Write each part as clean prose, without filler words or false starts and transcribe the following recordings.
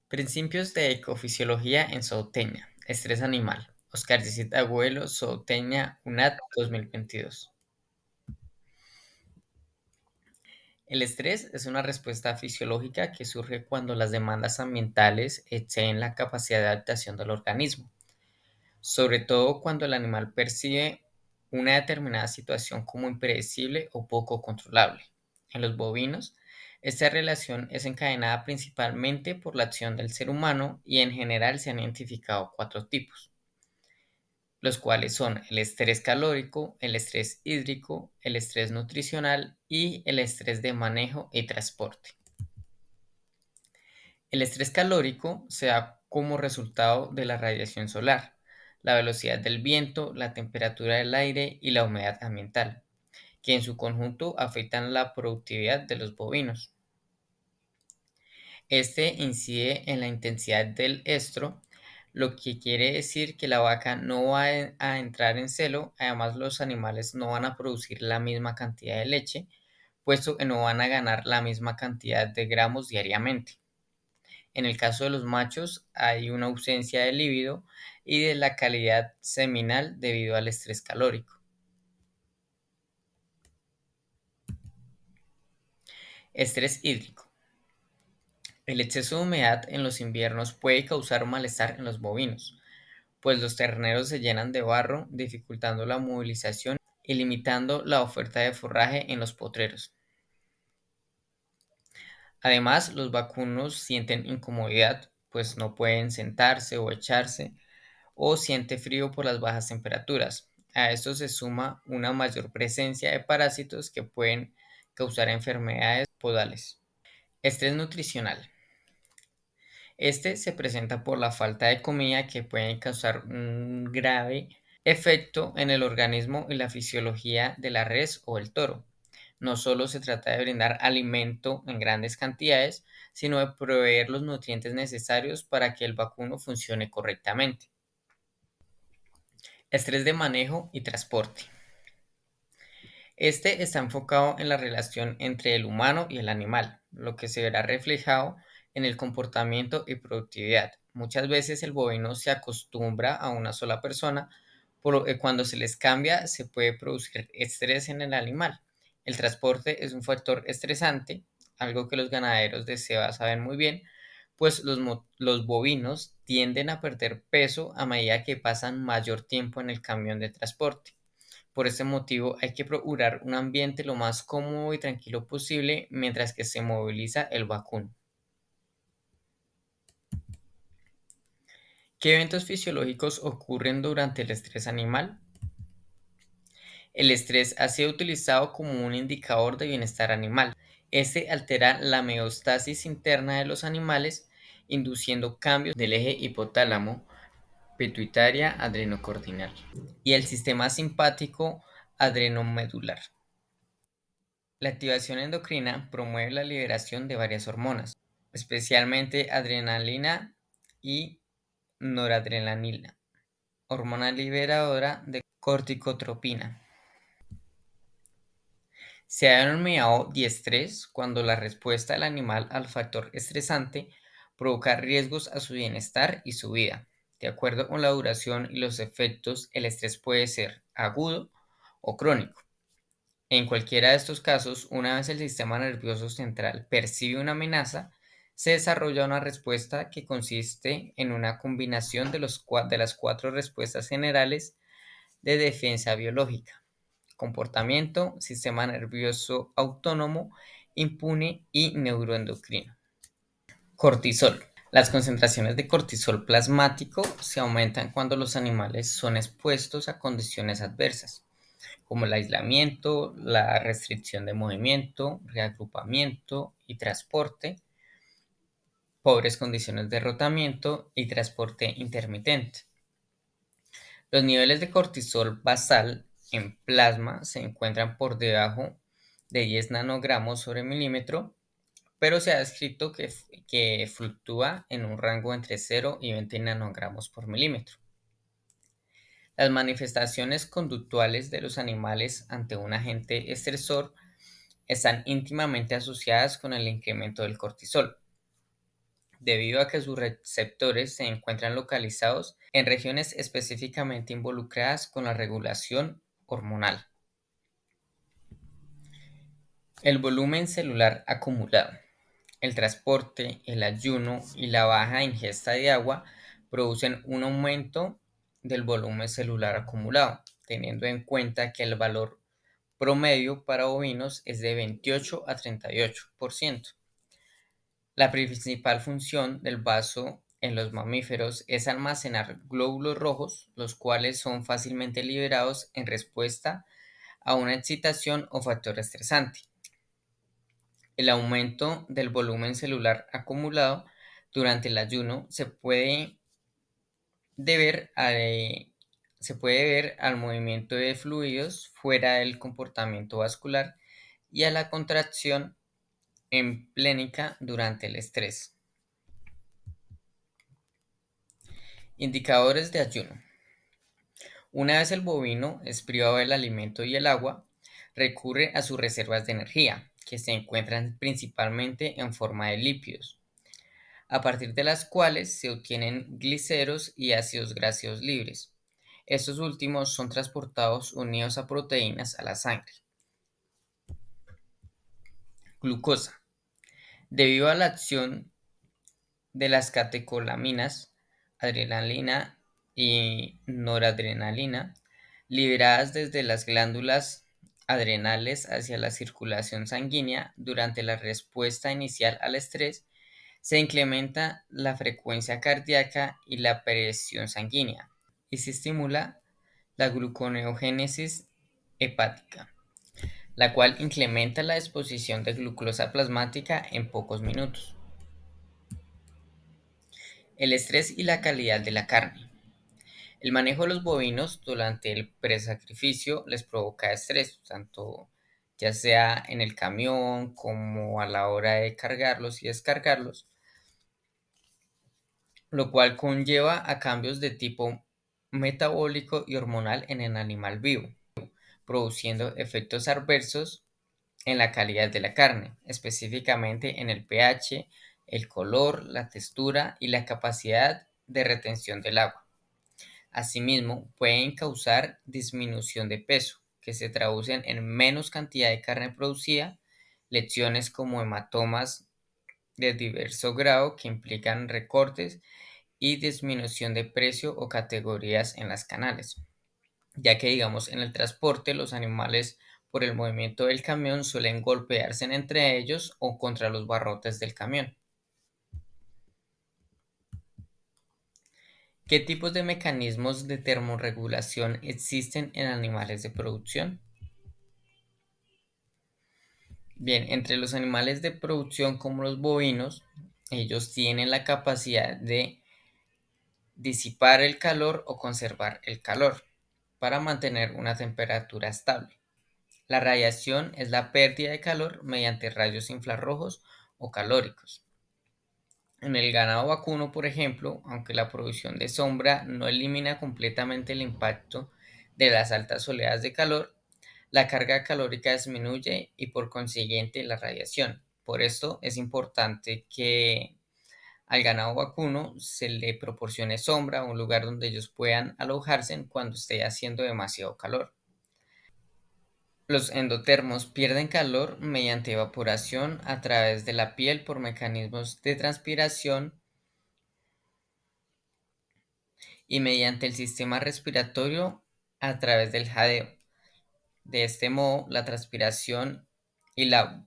Principios de ecofisiología en zootecnia. Estrés animal. Oscar Yacit Agüelo, Zootecnia, UNAD 2022. El estrés es una respuesta fisiológica que surge cuando las demandas ambientales exceden la capacidad de adaptación del organismo, sobre todo cuando el animal percibe una determinada situación como impredecible o poco controlable. En los bovinos, esta relación es encadenada principalmente por la acción del ser humano y en general se han identificado cuatro tipos, los cuales son el estrés calórico, el estrés hídrico, el estrés nutricional y el estrés de manejo y transporte. El estrés calórico se da como resultado de la radiación solar, la velocidad del viento, la temperatura del aire y la humedad ambiental, que en su conjunto afectan la productividad de los bovinos. Este incide en la intensidad del estro, lo que quiere decir que la vaca no va a entrar en celo. Además, los animales no van a producir la misma cantidad de leche, puesto que no van a ganar la misma cantidad de gramos diariamente. En el caso de los machos, hay una ausencia de líbido y de la calidad seminal debido al estrés calórico. Estrés hídrico. El exceso de humedad en los inviernos puede causar malestar en los bovinos, pues los terneros se llenan de barro, dificultando la movilización y limitando la oferta de forraje en los potreros. Además, los vacunos sienten incomodidad, pues no pueden sentarse o echarse, o siente frío por las bajas temperaturas. A esto se suma una mayor presencia de parásitos que pueden causar enfermedades podales. Estrés nutricional. Este se presenta por la falta de comida que puede causar un grave efecto en el organismo y la fisiología de la res o el toro. No solo se trata de brindar alimento en grandes cantidades, sino de proveer los nutrientes necesarios para que el vacuno funcione correctamente. Estrés de manejo y transporte. Este está enfocado en la relación entre el humano y el animal, lo que se verá reflejado en el comportamiento y productividad. Muchas veces el bovino se acostumbra a una sola persona, por lo que cuando se les cambia se puede producir estrés en el animal. El transporte es un factor estresante, algo que los ganaderos de ceba saben muy bien, pues los bovinos tienden a perder peso a medida que pasan mayor tiempo en el camión de transporte. Por este motivo, hay que procurar un ambiente lo más cómodo y tranquilo posible mientras que se moviliza el vacuno. ¿Qué eventos fisiológicos ocurren durante el estrés animal? El estrés ha sido utilizado como un indicador de bienestar animal. Este altera la homeostasis interna de los animales, induciendo cambios del eje hipotálamo, pituitaria, adrenocordinal y el sistema simpático adrenomedular. La activación endocrina promueve la liberación de varias hormonas, especialmente adrenalina y noradrenalina, hormona liberadora de corticotropina. Se ha denominado diestrés cuando la respuesta del animal al factor estresante provoca riesgos a su bienestar y su vida. De acuerdo con la duración y los efectos, el estrés puede ser agudo o crónico. En cualquiera de estos casos, una vez el sistema nervioso central percibe una amenaza, se desarrolla una respuesta que consiste en una combinación de las cuatro respuestas generales de defensa biológica: comportamiento, sistema nervioso autónomo, impune y neuroendocrino. Cortisol. Las concentraciones de cortisol plasmático se aumentan cuando los animales son expuestos a condiciones adversas, como el aislamiento, la restricción de movimiento, reagrupamiento y transporte, pobres condiciones de rotamiento y transporte intermitente. Los niveles de cortisol basal en plasma se encuentran por debajo de 10 nanogramos sobre milímetro, pero se ha descrito que fluctúa en un rango entre 0 y 20 nanogramos por milímetro. Las manifestaciones conductuales de los animales ante un agente estresor están íntimamente asociadas con el incremento del cortisol. debido a que sus receptores se encuentran localizados en regiones específicamente involucradas con la regulación hormonal. El volumen celular acumulado. El transporte, el ayuno y la baja ingesta de agua producen un aumento del volumen celular acumulado, teniendo en cuenta que el valor promedio para bovinos es de 28 a 38%. La principal función del vaso en los mamíferos es almacenar glóbulos rojos, los cuales son fácilmente liberados en respuesta a una excitación o factor estresante. El aumento del volumen celular acumulado durante el ayuno deber a- se puede ver al movimiento de fluidos fuera del comportamiento vascular y a la contracción emplénica durante el estrés. Indicadores de ayuno. Una vez el bovino es privado del alimento y el agua, recurre a sus reservas de energía, que se encuentran principalmente en forma de lípidos, a partir de las cuales se obtienen gliceros y ácidos grasos libres. Estos últimos son transportados unidos a proteínas a la sangre. Glucosa. Debido a la acción de las catecolaminas, adrenalina y noradrenalina, liberadas desde las glándulas adrenales hacia la circulación sanguínea durante la respuesta inicial al estrés, se incrementa la frecuencia cardíaca y la presión sanguínea, y se estimula la gluconeogénesis hepática, la cual incrementa la exposición de glucosa plasmática en pocos minutos. El estrés y la calidad de la carne. El manejo de los bovinos durante el presacrificio les provoca estrés, tanto ya sea en el camión como a la hora de cargarlos y descargarlos, lo cual conlleva a cambios de tipo metabólico y hormonal en el animal vivo, produciendo efectos adversos en la calidad de la carne, específicamente en el pH, el color, la textura y la capacidad de retención del agua. Asimismo, pueden causar disminución de peso, que se traducen en menos cantidad de carne producida, lesiones como hematomas de diverso grado que implican recortes y disminución de precio o categorías en las canales, ya que digamos en el transporte los animales por el movimiento del camión suelen golpearse entre ellos o contra los barrotes del camión. ¿Qué tipos de mecanismos de termorregulación existen en animales de producción? Bien, entre los animales de producción como los bovinos, ellos tienen la capacidad de disipar el calor o conservar el calor para mantener una temperatura estable. La radiación es la pérdida de calor mediante rayos infrarrojos o calóricos. En el ganado vacuno, por ejemplo, aunque la producción de sombra no elimina completamente el impacto de las altas oleadas de calor, la carga calórica disminuye y por consiguiente la radiación. Por esto es importante que al ganado vacuno se le proporcione sombra o un lugar donde ellos puedan alojarse cuando esté haciendo demasiado calor. Los endotermos pierden calor mediante evaporación a través de la piel por mecanismos de transpiración y mediante el sistema respiratorio a través del jadeo. De este modo, la transpiración y la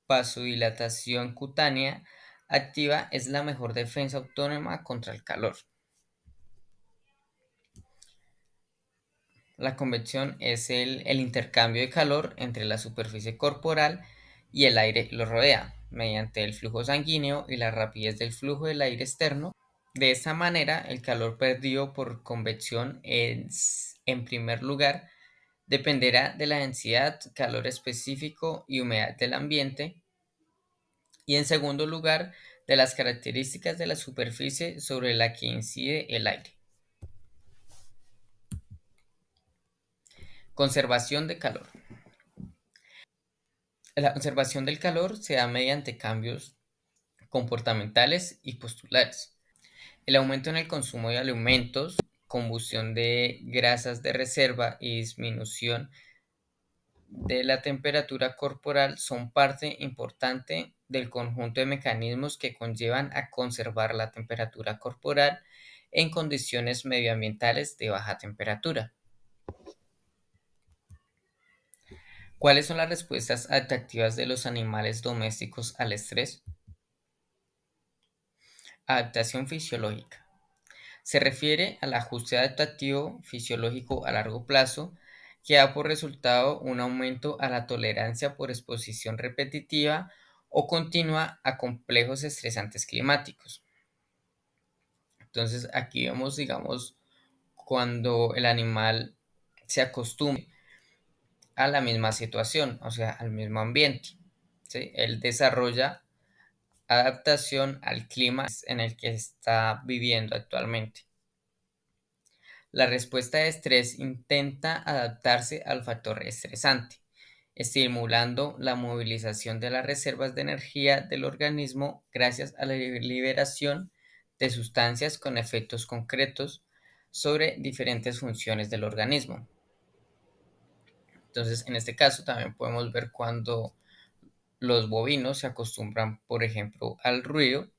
vasodilatación cutánea activa es la mejor defensa autónoma contra el calor. La convección es el intercambio de calor entre la superficie corporal y el aire que lo rodea, mediante el flujo sanguíneo y la rapidez del flujo del aire externo. De esta manera, el calor perdido por convección es, en primer lugar, dependerá de la densidad, calor específico y humedad del ambiente, y en segundo lugar, de las características de la superficie sobre la que incide el aire. Conservación de calor. La conservación del calor se da mediante cambios comportamentales y postulares. El aumento en el consumo de alimentos, combustión de grasas de reserva y disminución de la temperatura corporal son parte importante del conjunto de mecanismos que conllevan a conservar la temperatura corporal en condiciones medioambientales de baja temperatura. ¿Cuáles son las respuestas adaptativas de los animales domésticos al estrés? Adaptación fisiológica. Se refiere al ajuste adaptativo fisiológico a largo plazo que da por resultado un aumento a la tolerancia por exposición repetitiva o continua a complejos estresantes climáticos. Entonces aquí vemos, digamos, cuando el animal se acostumbra a la misma situación, o sea, al mismo ambiente, ¿sí? Él desarrolla adaptación al clima en el que está viviendo actualmente. La respuesta de estrés intenta adaptarse al factor estresante, estimulando la movilización de las reservas de energía del organismo gracias a la liberación de sustancias con efectos concretos sobre diferentes funciones del organismo. Entonces, en este caso también podemos ver cuando los bovinos se acostumbran, por ejemplo, al ruido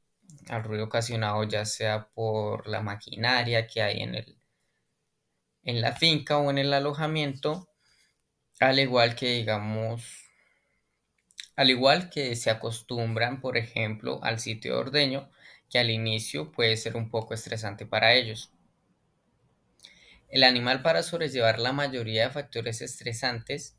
ocasionado ya sea por la maquinaria que hay en la finca o en el alojamiento, al igual que, digamos, al igual que se acostumbran, por ejemplo, al sitio de ordeño, que al inicio puede ser un poco estresante para ellos. El animal, para sobrellevar la mayoría de factores estresantes,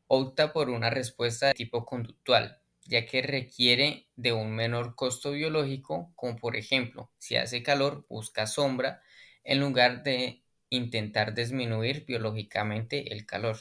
opta por una respuesta de tipo conductual, ya que requiere de un menor costo biológico, como por ejemplo, si hace calor, busca sombra, en lugar de intentar disminuir biológicamente el calor.